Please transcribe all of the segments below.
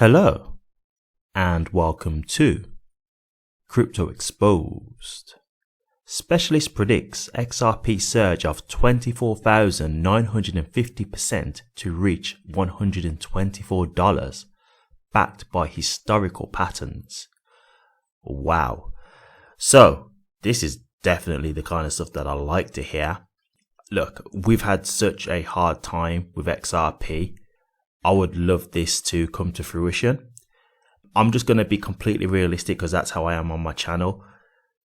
Hello and welcome to Crypto Exposed. Specialist predicts XRP surge of 24,950% to reach $124, backed by historical patterns. Wow. So this is definitely the kind of stuff that I like to hear. Look, we've had such a hard time with XRP. I would love this to come to fruition. I'm just going to be completely realistic because that's how I am on my channel.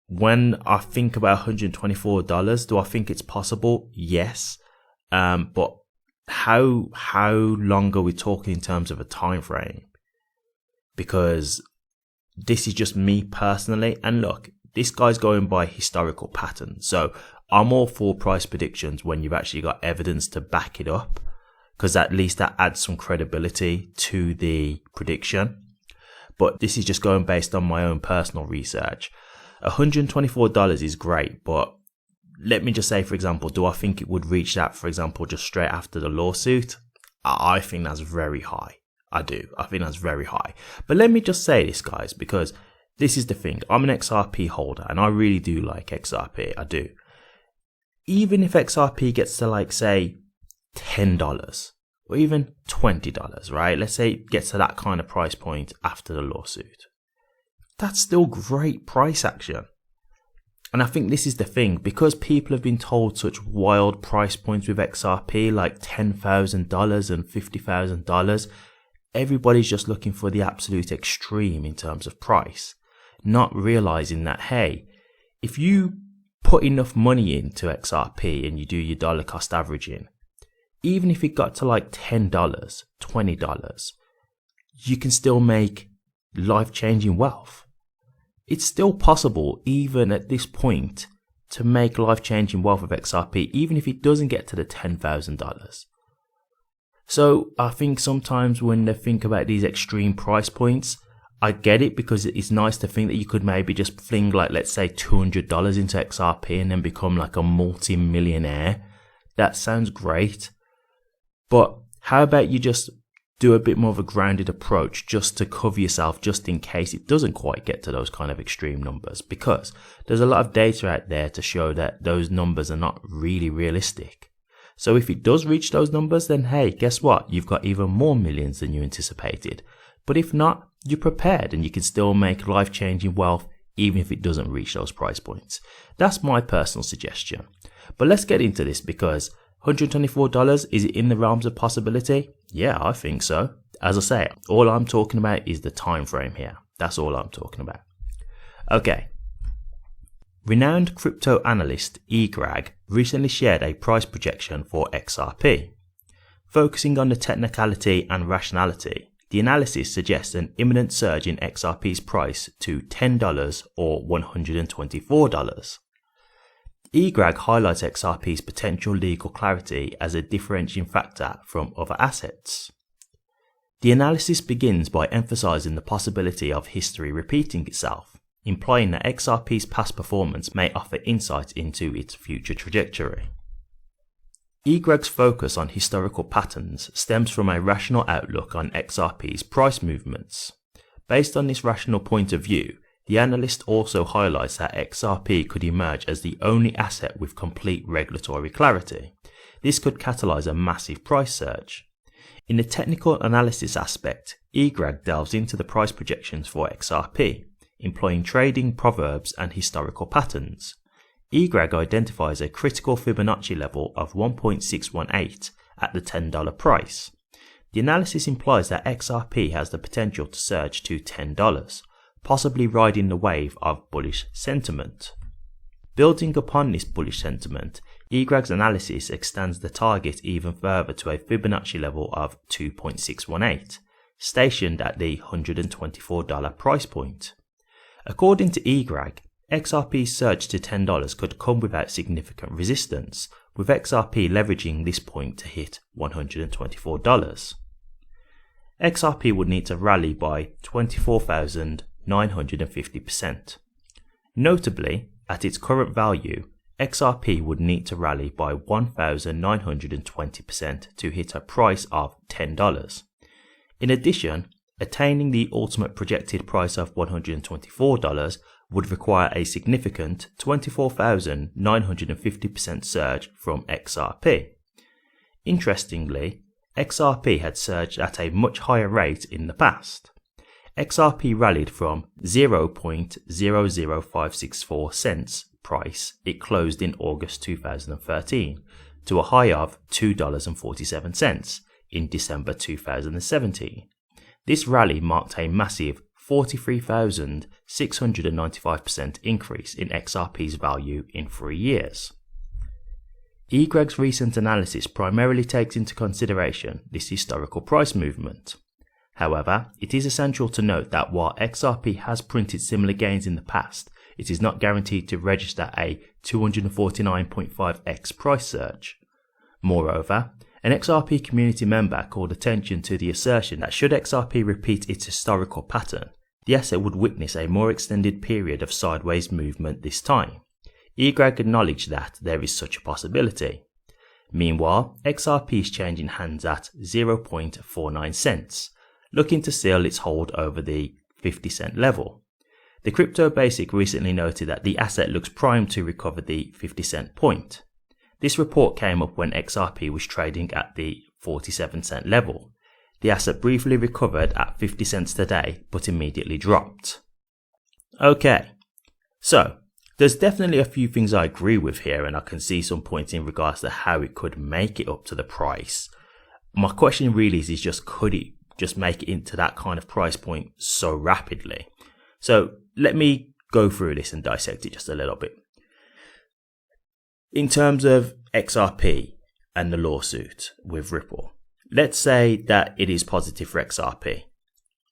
When I think about $124, do I think it's possible? Yes. But how long are we talking in terms of a time frame? Because this is just me personally. And look, this guy's going by historical patterns. So I'm all for price predictions when you've actually got evidence to back it up, because at least that adds some credibility to the prediction. But this is just going based on my own personal research. $124 is great, but let me just say, for example, do I think it would reach that, for example, just straight after the lawsuit? I think that's very high. I do. I think that's very high. But let me just say this, guys, because this is the thing. I'm an XRP holder and I really do like XRP. I do. Even if XRP gets to, like, say, $10 or even $20, right? Let's say it gets to that kind of price point after the lawsuit. That's still great price action. And I think this is the thing, because people have been told such wild price points with XRP, like $10,000 and $50,000, everybody's just looking for the absolute extreme in terms of price, not realizing that, hey, if you put enough money into XRP and you do your dollar cost averaging, even if it got to like $10, $20, you can still make life-changing wealth. It's still possible, even at this point, to make life-changing wealth with XRP, even if it doesn't get to the $10,000. So I think sometimes when they think about these extreme price points, I get it, because it's nice to think that you could maybe just fling, like, let's say $200 into XRP and then become like a multi-millionaire. That sounds great. But how about you just do a bit more of a grounded approach, just to cover yourself, just in case it doesn't quite get to those kind of extreme numbers, because there's a lot of data out there to show that those numbers are not really realistic. So if it does reach those numbers, then hey, guess what? You've got even more millions than you anticipated. But if not, you're prepared and you can still make life-changing wealth even if it doesn't reach those price points. That's my personal suggestion. But let's get into this, because $124, is it in the realms of possibility? Yeah, I think so. As I say, all I'm talking about is the time frame here. That's all I'm talking about. Okay. Renowned crypto analyst eGrag recently shared a price projection for XRP. Focusing on the technicality and rationality, the analysis suggests an imminent surge in XRP's price to $10 or $124. eGrag highlights XRP's potential legal clarity as a differentiating factor from other assets. The analysis begins by emphasizing the possibility of history repeating itself, implying that XRP's past performance may offer insight into its future trajectory. eGrag's focus on historical patterns stems from a rational outlook on XRP's price movements. Based on this rational point of view, the analyst also highlights that XRP could emerge as the only asset with complete regulatory clarity. This could catalyze a massive price surge. In the technical analysis aspect, eGrag delves into the price projections for XRP, employing trading proverbs and historical patterns. eGrag identifies a critical Fibonacci level of 1.618 at the $10 price. The analysis implies that XRP has the potential to surge to $10, possibly riding the wave of bullish sentiment. Building upon this bullish sentiment, eGrag's analysis extends the target even further to a Fibonacci level of 2.618, stationed at the $124 price point. According to eGrag, XRP's surge to $10 could come without significant resistance, with XRP leveraging this point to hit $124. XRP would need to rally by 24,950%. Notably, at its current value, XRP would need to rally by 1,920% to hit a price of $10. In addition, attaining the ultimate projected price of $124 would require a significant 24,950% surge from XRP. Interestingly, XRP had surged at a much higher rate in the past. XRP rallied from 0.00564 cents price it closed in August 2013 to a high of $2.47 in December 2017. This rally marked a massive 43,695% increase in XRP's value in 3 years. eGreg's recent analysis primarily takes into consideration this historical price movement. However, it is essential to note that while XRP has printed similar gains in the past, it is not guaranteed to register a 249.5x price surge. Moreover, an XRP community member called attention to the assertion that should XRP repeat its historical pattern, the asset would witness a more extended period of sideways movement this time. eGreg acknowledged that there is such a possibility. Meanwhile, XRP is changing hands at 0.49 cents, looking to seal its hold over the 50-cent level. The Crypto Basic recently noted that the asset looks primed to recover the 50-cent point. This report came up when XRP was trading at the 47-cent level. The asset briefly recovered at 50 cents today, but immediately dropped. Okay, so there's definitely a few things I agree with here, and I can see some points in regards to how it could make it up to the price. My question really is just could it just make it into that kind of price point so rapidly? So let me go through this and dissect it just a little bit. In terms of XRP and the lawsuit with Ripple, let's say that it is positive for XRP.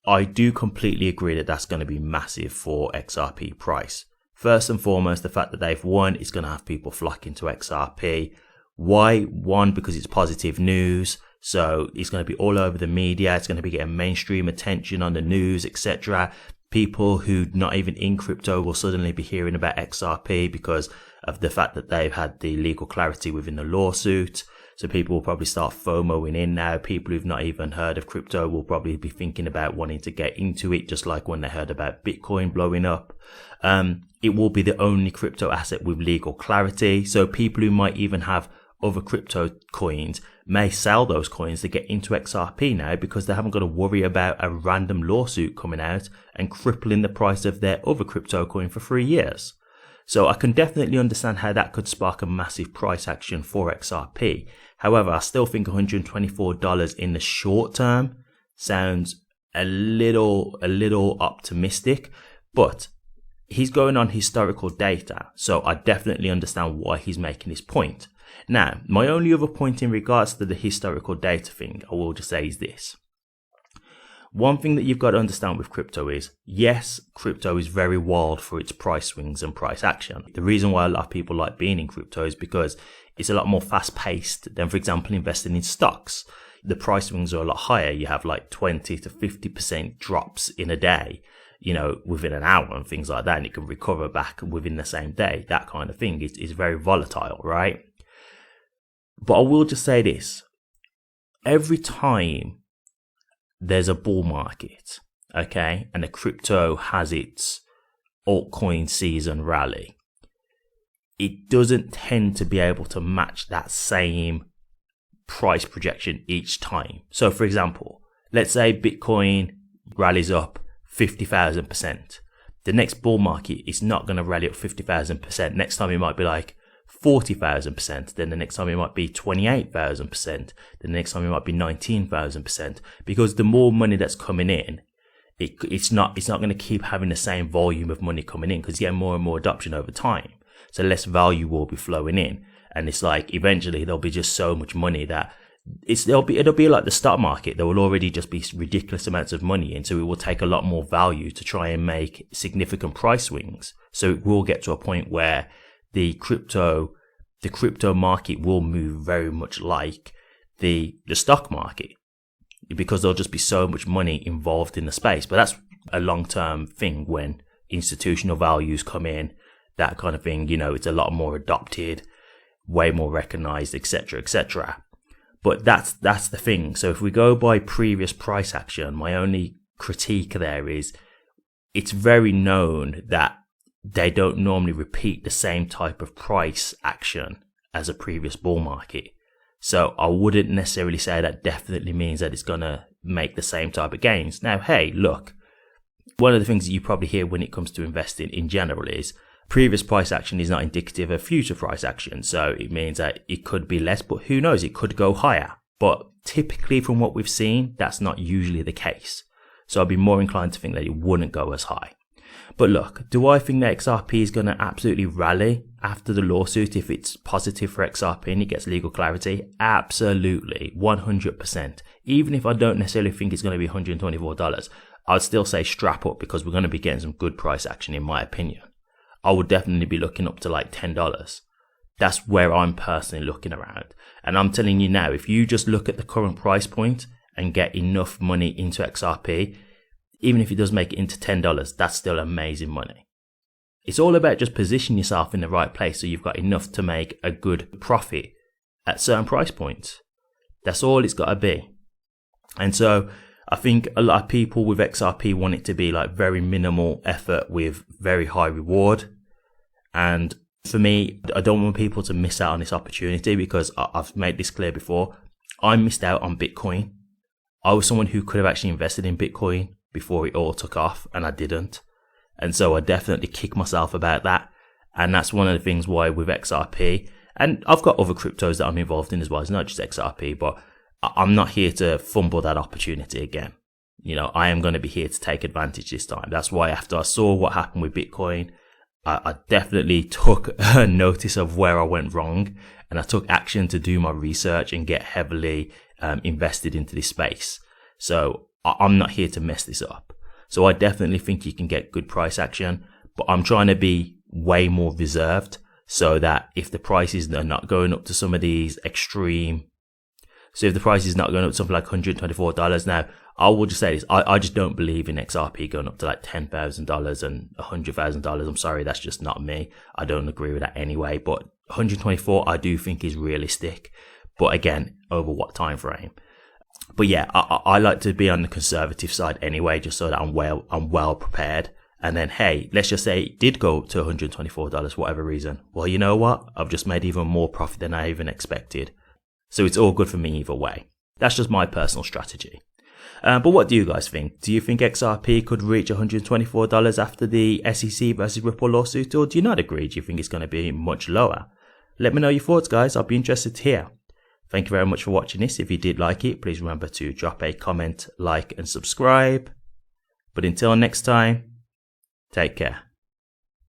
I do completely agree that that's going to be massive for XRP price. First and foremost, the fact that they've won is going to have people flocking to XRP. Why? One, because it's positive news. So it's going to be all over the media. It's going to be getting mainstream attention on the news, etc. People who not even in crypto will suddenly be hearing about XRP because of the fact that they've had the legal clarity within the lawsuit. So people will probably start FOMOing in now. People who've not even heard of crypto will probably be thinking about wanting to get into it, just like when they heard about Bitcoin blowing up. It will be the only crypto asset with legal clarity. So people who might even have other crypto coins may sell those coins to get into XRP now because they haven't got to worry about a random lawsuit coming out and crippling the price of their other crypto coin for 3 years. So I can definitely understand how that could spark a massive price action for XRP. However, I still think $124 in the short term sounds a little optimistic, but he's going on historical data. So I definitely understand why he's making this point. Now, my only other point in regards to the historical data thing, I will just say is this. One thing that you've got to understand with crypto is, yes, crypto is very wild for its price swings and price action. The reason why a lot of people like being in crypto is because it's a lot more fast paced than, for example, investing in stocks. The price swings are a lot higher. You have like 20 to 50% drops in a day, within an hour and things like that. And it can recover back within the same day. That kind of thing is very volatile, right? But I will just say this. Every time there's a bull market, okay, and the crypto has its altcoin season rally, it doesn't tend to be able to match that same price projection each time. So for example, let's say Bitcoin rallies up 50,000%. The next bull market is not going to rally up 50,000%. Next time it might be like 40,000%, then the next time it might be 28,000%, then the next time it might be 19,000%, because the more money that's coming in, it's not going to keep having the same volume of money coming in because you get more and more adoption over time. So less value will be flowing in, and it's like eventually there'll be just so much money that it'll be like the stock market. There will already just be ridiculous amounts of money in, so it will take a lot more value to try and make significant price swings. So it will get to a point where the crypto market will move very much like the stock market, because there'll just be so much money involved in the space. But that's a long-term thing when institutional values come in, that kind of thing. It's a lot more adopted, way more recognized, etc., etc. But that's the thing. So if we go by previous price action, my only critique there is it's very known that they don't normally repeat the same type of price action as a previous bull market. So I wouldn't necessarily say that definitely means that it's going to make the same type of gains. Now, hey, look, one of the things that you probably hear when it comes to investing in general is previous price action is not indicative of future price action. So it means that it could be less, but who knows, it could go higher. But typically from what we've seen, that's not usually the case. So I'd be more inclined to think that it wouldn't go as high. But look, do I think that XRP is going to absolutely rally after the lawsuit if it's positive for XRP and it gets legal clarity? Absolutely, 100%. Even if I don't necessarily think it's going to be $124, I'd still say strap up because we're going to be getting some good price action in my opinion. I would definitely be looking up to like $10. That's where I'm personally looking around. And I'm telling you now, if you just look at the current price point and get enough money into XRP, even if it does make it into $10, that's still amazing money. It's all about just positioning yourself in the right place so you've got enough to make a good profit at certain price points. That's all it's got to be. And so I think a lot of people with XRP want it to be like very minimal effort with very high reward. And for me, I don't want people to miss out on this opportunity because I've made this clear before. I missed out on Bitcoin. I was someone who could have actually invested in Bitcoin before it all took off, and I didn't. And so I definitely kick myself about that. And that's one of the things why with XRP, and I've got other cryptos that I'm involved in as well. It's not just XRP, but I'm not here to fumble that opportunity again. You know, I am going to be here to take advantage this time. That's why after I saw what happened with Bitcoin, I definitely took notice of where I went wrong, and I took action to do my research and get heavily invested into this space. So I'm not here to mess this up. So I definitely think you can get good price action, but I'm trying to be way more reserved so that if the prices are not going up to some of these extreme, so if the price is not going up to something like $124, now I will just say this, I just don't believe in XRP going up to like $10,000 and $100,000. I'm sorry, that's just not me. I don't agree with that anyway, but 124 I do think is realistic. But again, over what time frame? But yeah, I like to be on the conservative side anyway, just so that I'm well prepared. And then, hey, let's just say it did go to $124 for whatever reason. Well, you know what? I've just made even more profit than I even expected. So it's all good for me either way. That's just my personal strategy. But what do you guys think? Do you think XRP could reach $124 after the SEC versus Ripple lawsuit, or do you not agree? Do you think it's going to be much lower? Let me know your thoughts, guys. I'll be interested to hear. Thank you very much for watching this. If you did like it, please remember to drop a comment, like, and subscribe. But until next time, take care.